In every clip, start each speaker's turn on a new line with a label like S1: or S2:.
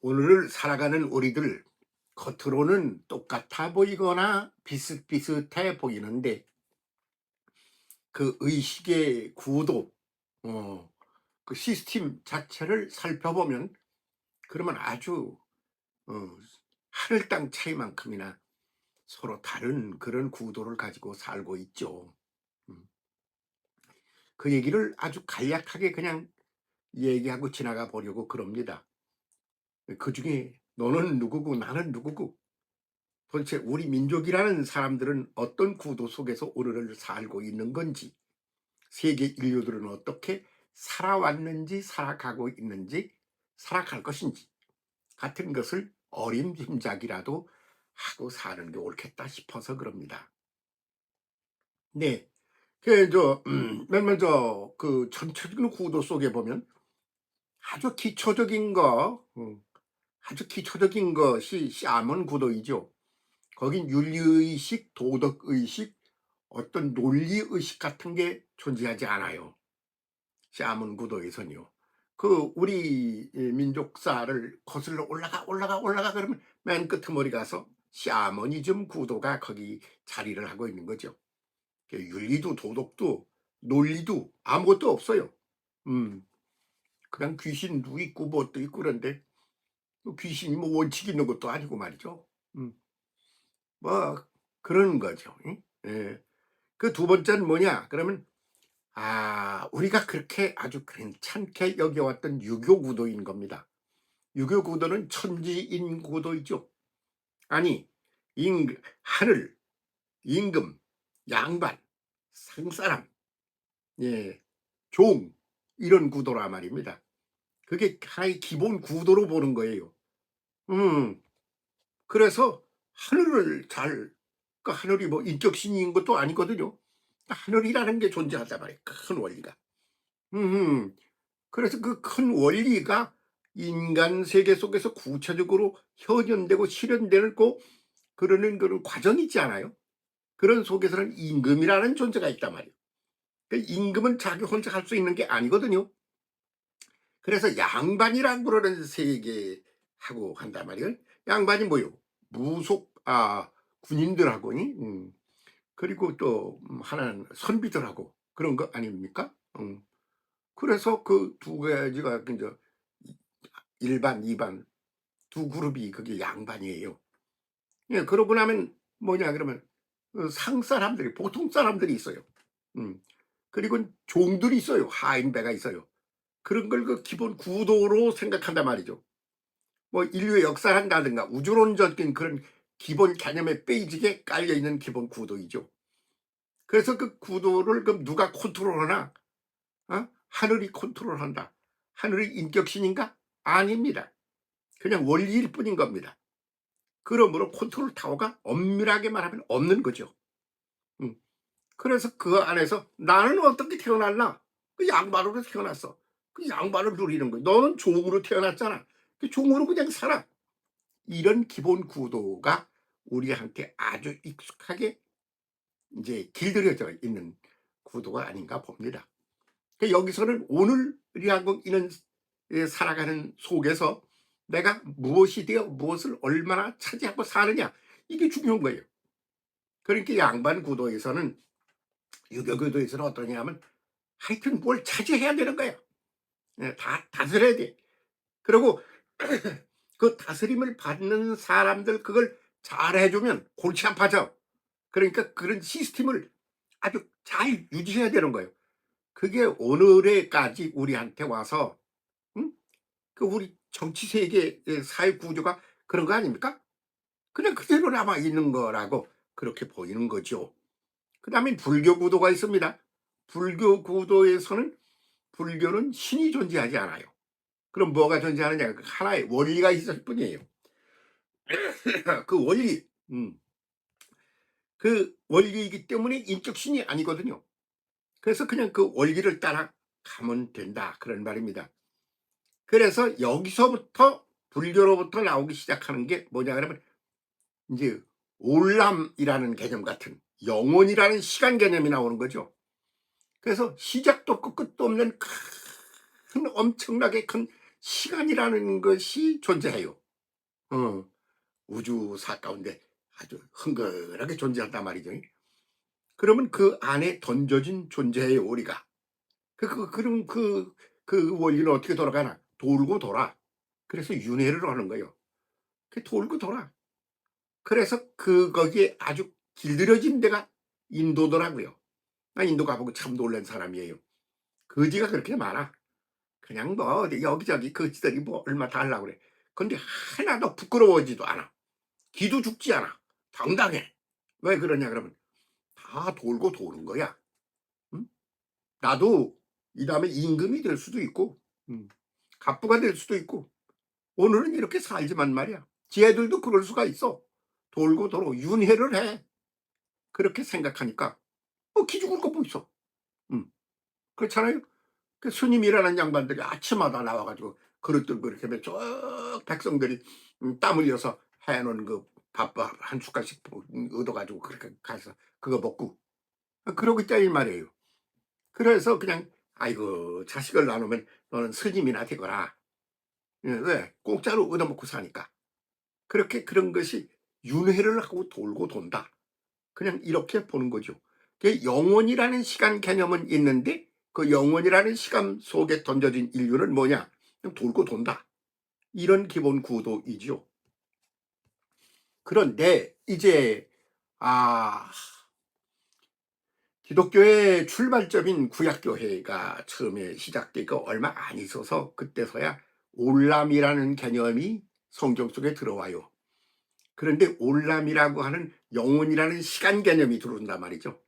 S1: 오늘을 살아가는 우리들 겉으로는 똑같아 보이거나 비슷비슷해 보이는데 그 의식의 구도, 어, 그 시스템 자체를 살펴보면 그러면 아주 어, 하늘 땅 차이만큼이나 서로 다른 그런 구도를 가지고 살고 있죠. 음, 그 얘기를 아주 간략하게 그냥 얘기하고 지나가 보려고 그럽니다. 그 중에 너는 누구고 나는 누구고 도대체 우리 민족이라는 사람들은 어떤 구도 속에서 오늘을 살고 있는 건지, 세계 인류들은 어떻게 살아왔는지, 살아가고 있는지, 살아갈 것인지 같은 것을 어림짐작이라도 하고 사는 게 옳겠다 싶어서 그럽니다. 네, 맨 먼저 그 전체적인 구도 속에 보면 아주 기초적인 아주 기초적인 것이 샤먼 구도이죠. 거긴 윤리의식, 도덕의식, 어떤 논리의식 같은 게 존재하지 않아요. 샤먼 구도에서는요. 그 우리 민족사를 거슬러 올라가 그러면 맨 끝머리 가서 샤머니즘 구도가 거기 자리를 하고 있는 거죠. 윤리도 도덕도 논리도 아무것도 없어요. 그냥 귀신도 있고 뭣도 있고 그런데 귀신이 뭐 원칙 있는 것도 아니고 말이죠. 뭐 그런 거죠. 응? 예. 그 두 번째는 뭐냐 그러면 우리가 그렇게 아주 괜찮게 여겨왔던 유교 구도인 겁니다. 유교 구도는 천지인 구도이죠. 아니 하늘, 임금, 양반, 상사람, 예, 종 이런 구도라 말입니다. 그게 하나의 기본 구도로 보는 거예요. 음 그래서 하늘을 그 하늘이 뭐 인격신인 것도 아니거든요. 하늘이라는 게 존재한단 말이에요. 큰 원리가. 음 그래서 그 큰 원리가 인간 세계 속에서 구체적으로 현현되고 실현되고 그러는 그런 과정이 있지 않아요? 그런 속에서는 임금이라는 존재가 있단 말이에요. 그 임금은 자기 혼자 할 수 있는 게 아니거든요. 그래서 양반이라고 그러는 세계하고 한단 말이에요. 양반이 뭐요? 군인들하고 그리고 또 하나는 선비들하고 그런 거 아닙니까? 그래서 그 두 가지가 이제 일반, 이반 두 그룹이 그게 양반이에요. 예, 그러고 나면 뭐냐 그러면 상사람들이 보통 사람들이 있어요. 음. 그리고 종들이 있어요. 하인배가 있어요. 그런 걸 그 기본 구도로 생각한단 말이죠. 뭐 인류의 역사를 한다든가 우주론적인 그런 기본 개념에 베이직에 깔려 있는 기본 구도이죠. 그래서 그 구도를 그럼 누가 컨트롤하나? 하늘이 컨트롤한다. 하늘이 인격신인가? 아닙니다. 그냥 원리일 뿐인 겁니다. 그러므로 컨트롤 타워가 엄밀하게 말하면 없는 거죠. 음. 그래서 그 안에서 나는 어떻게 태어났나? 그 양반으로 태어났어. 그 양반을 누리는 거야. 너는 종으로 태어났잖아. 그 종으로 그냥 살아. 이런 기본 구도가 우리한테 아주 익숙하게 이제 길들여져 있는 구도가 아닌가 봅니다. 그 여기서는 오늘이라고 있는 살아가는 속에서 내가 무엇이 되어 무엇을 얼마나 차지하고 사느냐 이게 중요한 거예요. 그러니까 양반 구도에서는 유교 구도에서는 어떠냐 하면 하여튼 뭘 차지해야 되는 거야. 예, 다 다스려야 돼. 그리고 그 다스림을 받는 사람들 그걸 잘 해주면 골치 아파져. 그러니까 그런 시스템을 아주 잘 유지해야 되는 거예요. 그게 오늘에까지 우리한테 와서 응? 그 우리 정치 세계의 사회 구조가 그런 거 아닙니까? 그냥 그대로 남아 있는 거라고 그렇게 보이는 거죠. 그다음에 불교 구도가 있습니다. 불교 구도에서는 불교는 신이 존재하지 않아요. 그럼 뭐가 존재하느냐? 그 하나의 원리가 있을 뿐이에요. 그 원리, 그 원리이기 때문에 인격 신이 아니거든요. 그래서 그냥 그 원리를 따라 가면 된다 그런 말입니다. 그래서 여기서부터 불교로부터 나오기 시작하는 게 뭐냐 그러면 이제 올람이라는 개념 같은 영혼이라는 시간 개념이 나오는 거죠. 그래서 시작도 없고 끝도 없는 큰 엄청나게 큰 시간이라는 것이 존재해요. 어, 우주사 가운데 아주 흥건하게 존재한단 말이죠. 그러면 그 안에 던져진 존재예요, 우리가. 그럼 그 원리는 어떻게 돌아가나? 돌고 돌아. 그래서 윤회를 하는 거예요. 돌고 돌아. 그래서 거기에 아주 길들여진 데가 인도더라고요. 나 인도 가보고 참 놀란 사람이에요. 거지가 그렇게 많아. 그냥 뭐 어디 여기저기 거지들이 뭐 얼마 다 하려고 그래. 근데 하나도 부끄러워지도 않아. 기도 죽지 않아. 당당해. 왜 그러냐 그러면 다 돌고 도는 거야. 응? 나도 이 다음에 임금이 될 수도 있고 갑부가 될 수도 있고 오늘은 이렇게 살지만 말이야. 지혜들도 그럴 수가 있어. 돌고 도로 윤회를 해. 그렇게 생각하니까 기죽을 거 뭐 있어. 그렇잖아요. 그 스님이라는 양반들이 아침마다 나와가지고 그릇 들고 이렇게 쭉 백성들이 땀 흘려서 해놓은 그 밥 한 숟갈씩 얻어가지고 그렇게 가서 그거 먹고 그러고 있다 이 말이에요. 그래서 그냥 아이고 자식을 나누면 너는 스님이나 되거라. 왜? 공짜로 얻어먹고 사니까. 그렇게 그런 것이 윤회를 하고 돌고 돈다. 그냥 이렇게 보는 거죠. 영원이라는 시간 개념은 있는데 그 영원이라는 시간 속에 던져진 인류는 뭐냐? 그냥 돌고 돈다. 이런 기본 구도이죠. 그런데 이제 아 기독교의 출발점인 구약교회가 처음에 시작되고 얼마 안 있어서 그때서야 올람이라는 개념이 성경 속에 들어와요. 그런데 올람이라고 하는 영혼이라는 시간 개념이 들어온단 말이죠.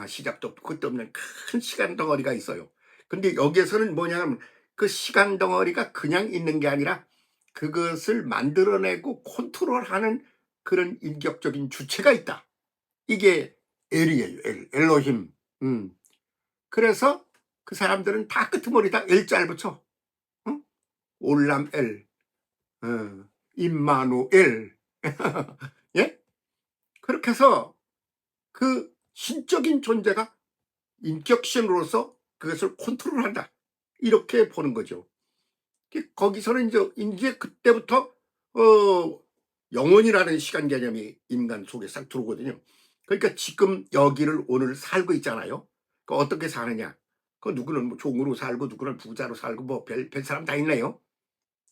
S1: 시작도 없고 끝도 없는 큰 시간 덩어리가 있어요. 근데 여기에서는 뭐냐면 그 시간 덩어리가 그냥 있는 게 아니라 그것을 만들어내고 컨트롤하는 그런 인격적인 주체가 있다. 이게 엘이에요. 엘로힘. 그래서 그 사람들은 다 끄트머리다 엘자를 붙여. 응? 올람 엘, 임마누엘. 예? 그렇게 해서 그 신적인 존재가 인격신으로서 그것을 컨트롤한다. 이렇게 보는 거죠. 거기서는 이제 그때부터 영혼이라는 시간 개념이 인간 속에 싹 들어오거든요. 그러니까 지금 여기를 오늘 살고 있잖아요. 어떻게 사느냐? 누구는 뭐 종으로 살고 누구는 부자로 살고 뭐 별 사람 다 있네요.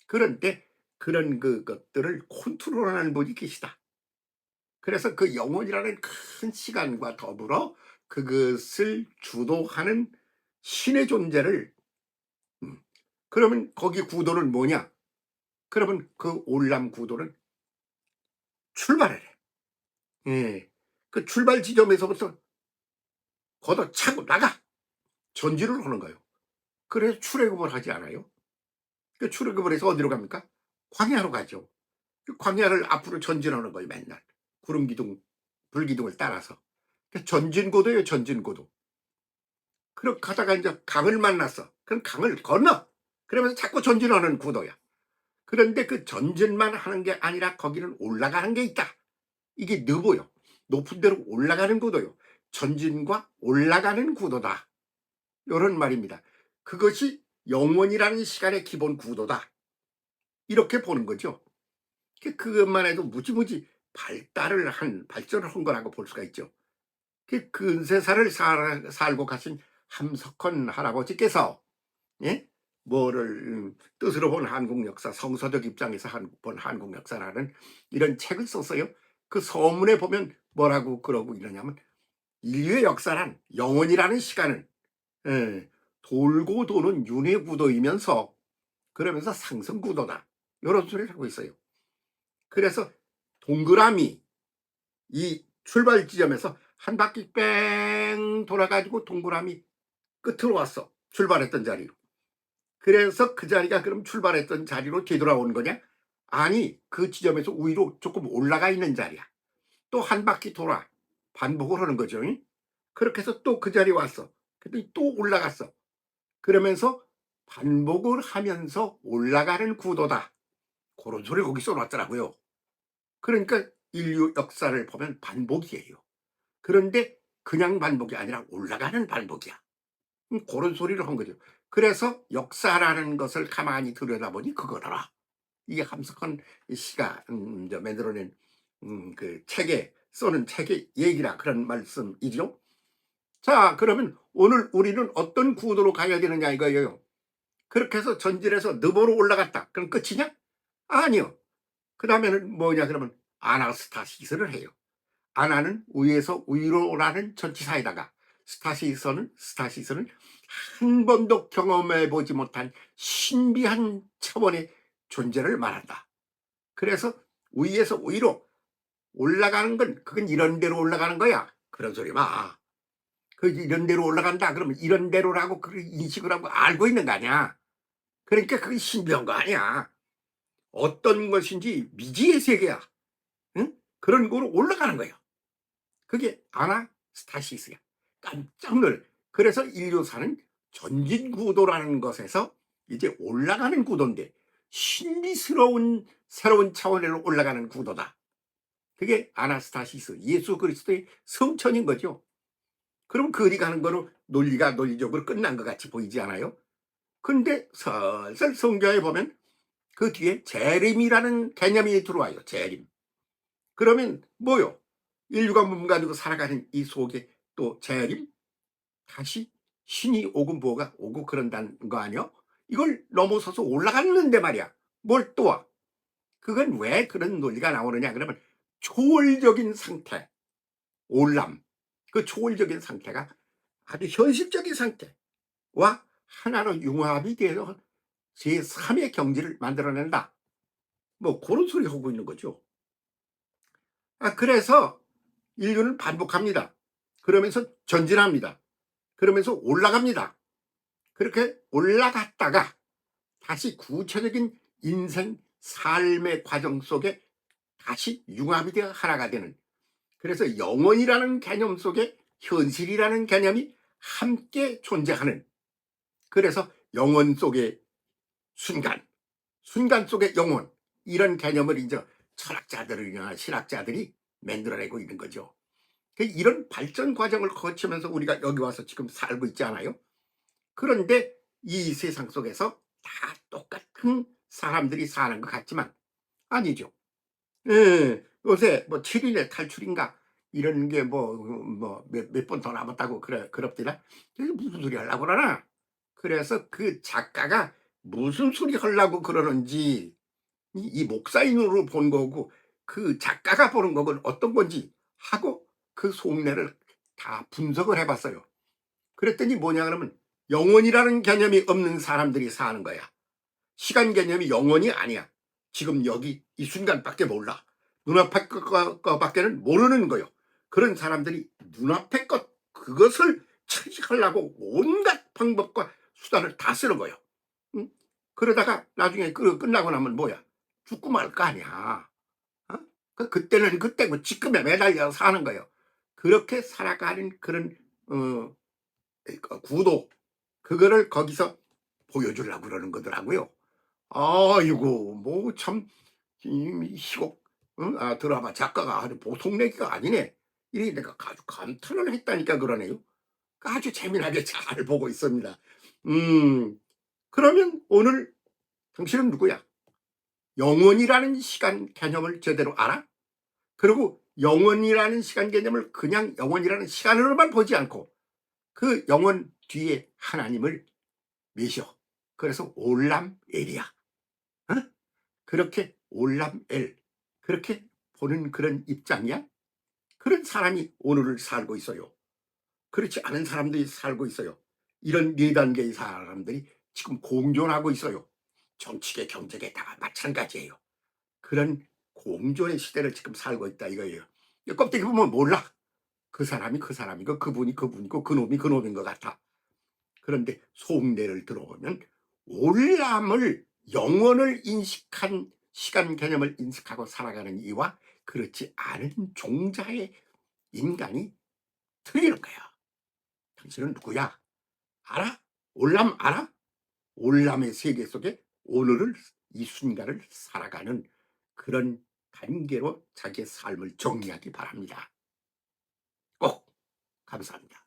S1: 그런데 그런 것들을 컨트롤하는 분이 계시다. 그래서 그 영혼이라는 큰 시간과 더불어 그것을 주도하는 신의 존재를 그러면 거기 구도는 뭐냐? 그러면 그 올람 구도는 출발을 해. 예. 그 출발 지점에서부터 걷어차고 나가 전진을 하는 거예요. 그래서 출애굽을 하지 않아요? 그 출애굽을 해서 어디로 갑니까? 광야로 가죠. 그 광야를 앞으로 전진하는 거예요. 맨날 구름 기둥, 불 기둥을 따라서. 전진고도예요. 전진고도. 그렇게 가다가 이제 강을 만났어. 그럼 강을 건너. 그러면서 자꾸 전진하는 구도야. 그런데 그 전진만 하는 게 아니라 거기는 올라가는 게 있다. 이게 느보요. 높은 데로 올라가는 구도요. 전진과 올라가는 구도다. 이런 말입니다. 그것이 영원이라는 시간의 기본 구도다. 이렇게 보는 거죠. 그것만 해도 무지무지 발전을 한 거라고 볼 수가 있죠. 근세사를 살고 가신 함석헌 할아버지께서 예? 뭐를 뜻으로 본 한국 역사, 성서적 입장에서 본 한국 역사라는 이런 책을 썼어요. 그 서문에 보면 뭐라고 그러고 이러냐면 인류의 역사란 영원이라는 시간은 돌고 도는 윤회 구도이면서 그러면서 상승 구도다. 이런 소리를 하고 있어요. 그래서 동그라미 이 출발 지점에서 한 바퀴 뺑 돌아가지고 동그라미 끝으로 왔어. 출발했던 자리로. 그래서 그 자리가 그럼 출발했던 자리로 되돌아온 거냐? 아니, 그 지점에서 위로 조금 올라가 있는 자리야. 또 한 바퀴 돌아 반복을 하는 거죠. 그렇게 해서 또 그 자리에 왔어. 그랬더니 또 올라갔어. 그러면서 반복을 하면서 올라가는 구도다. 그런 소리를 거기 써놨더라고요. 그러니까 인류 역사를 보면 반복이에요. 그런데 그냥 반복이 아니라 올라가는 반복이야. 그런 소리를 한 거죠. 그래서 역사라는 것을 가만히 들여다보니 그거더라. 이게 함석헌 씨가 만들어낸 그 책에 써는 책의 얘기라 그런 말씀이죠. 자, 그러면 오늘 우리는 어떤 구도로 가야 되느냐 이거예요. 그렇게 해서 전진해서 너보로 올라갔다. 그럼 끝이냐? 아니요. 그다음에는 뭐냐 그러면 아나스타시스를 해요. 아나는 위에서 위로라는 전치사에다가 스타시스는 한 번도 경험해 보지 못한 신비한 차원의 존재를 말한다. 그래서 위에서 위로 올라가는 건 그건 이런 대로 올라가는 거야. 그런 소리 마. 그 이런 대로 올라간다 그러면 이런 대로라고 그 인식을 하고 알고 있는 거 아니야. 그러니까 그게 신비한 거 아니야. 어떤 것인지 미지의 세계야. 응? 그런 거로 올라가는 거예요. 그게 아나스타시스야. 깜짝 놀. 그래서 인류사는 전진 구도라는 것에서 이제 올라가는 구도인데 신비스러운 새로운 차원으로 올라가는 구도다. 그게 아나스타시스, 예수 그리스도의 성천인 거죠. 그럼 그리 가는 거로 논리가 논리적으로 끝난 것 같이 보이지 않아요? 근데 슬슬 성경에 보면 그 뒤에 재림이라는 개념이 들어와요. 재림. 그러면 뭐요? 인류가 몸 가지고 살아가는 이 속에 또 재림? 다시 신이 오고 뭐가 오고 그런다는 거 아니요? 이걸 넘어서서 올라갔는데 말이야. 뭘 또 와? 그건 왜 그런 논리가 나오느냐 그러면 초월적인 상태, 올람. 그 초월적인 상태가 아주 현실적인 상태와 하나로 융합이 되어서 제3의 경지를 만들어낸다. 뭐 그런 소리 하고 있는 거죠. 그래서 인류는 반복합니다. 그러면서 전진합니다. 그러면서 올라갑니다. 그렇게 올라갔다가 다시 구체적인 인생 삶의 과정 속에 다시 융합이 되어 하나가 되는, 그래서 영원이라는 개념 속에 현실이라는 개념이 함께 존재하는, 그래서 영원 속의 순간, 순간 속의 영혼, 이런 개념을 이제 철학자들이나 신학자들이 만들어내고 있는 거죠. 이런 발전 과정을 거치면서 우리가 여기 와서 지금 살고 있지 않아요? 그런데 이 세상 속에서 다 똑같은 사람들이 사는 것 같지만 아니죠. 예, 요새 뭐 7일의 탈출인가 이런 게 몇 번 더 남았다고 그럽디나. 이게 무슨 소리 하려고 그러나. 그래서 그 작가가 무슨 소리 하려고 그러는지 이 목사인으로 본 거고 그 작가가 보는 거건 어떤 건지 하고 그 속내를 다 분석을 해봤어요. 그랬더니 뭐냐 그러면 영원이라는 개념이 없는 사람들이 사는 거야. 시간 개념이 영원이 아니야. 지금 여기 이 순간밖에 몰라. 눈앞의 것밖에는 모르는 거요. 그런 사람들이 눈앞의 것 그것을 차지하려고 온갖 방법과 수단을 다 쓰는 거요. 응? 그러다가 나중에 끝나고 나면 뭐야? 죽고 말 거 아니야. 어? 그때는 그때고 지금에 매달려 사는 거예요. 그렇게 살아가는 그런 구도, 그거를 거기서 보여주려고 그러는 거더라고요. 아이고 뭐 참 이 시곡 드라마 작가가 아주 보통 얘기가 아니네. 이래 내가 아주 감탄을 했다니까 그러네요. 아주 재미나게 잘 보고 있습니다. 그러면 오늘 당신은 누구야? 영원이라는 시간 개념을 제대로 알아? 그리고 영원이라는 시간 개념을 그냥 영원이라는 시간으로만 보지 않고 그 영원 뒤에 하나님을 미셔. 그래서 올람엘이야. 어? 그렇게 올람엘, 그렇게 보는 그런 입장이야. 그런 사람이 오늘을 살고 있어요. 그렇지 않은 사람들이 살고 있어요. 이런 네 단계의 사람들이 지금 공존하고 있어요. 정치계, 경제계 다 마찬가지예요. 그런 공존의 시대를 지금 살고 있다 이거예요. 껍데기 보면 몰라. 그 사람이 그 사람이고 그분이 그분이고 그놈이 그놈인 것 같아. 그런데 속내를 들어오면 올람을, 영원을 인식한 시간 개념을 인식하고 살아가는 이와 그렇지 않은 종자의 인간이 틀리는 거야. 당신은 누구야? 알아? 올람 알아? 올람의 세계 속에 오늘을, 이 순간을 살아가는 그런 단계로 자기의 삶을 정리하기 바랍니다. 꼭. 감사합니다.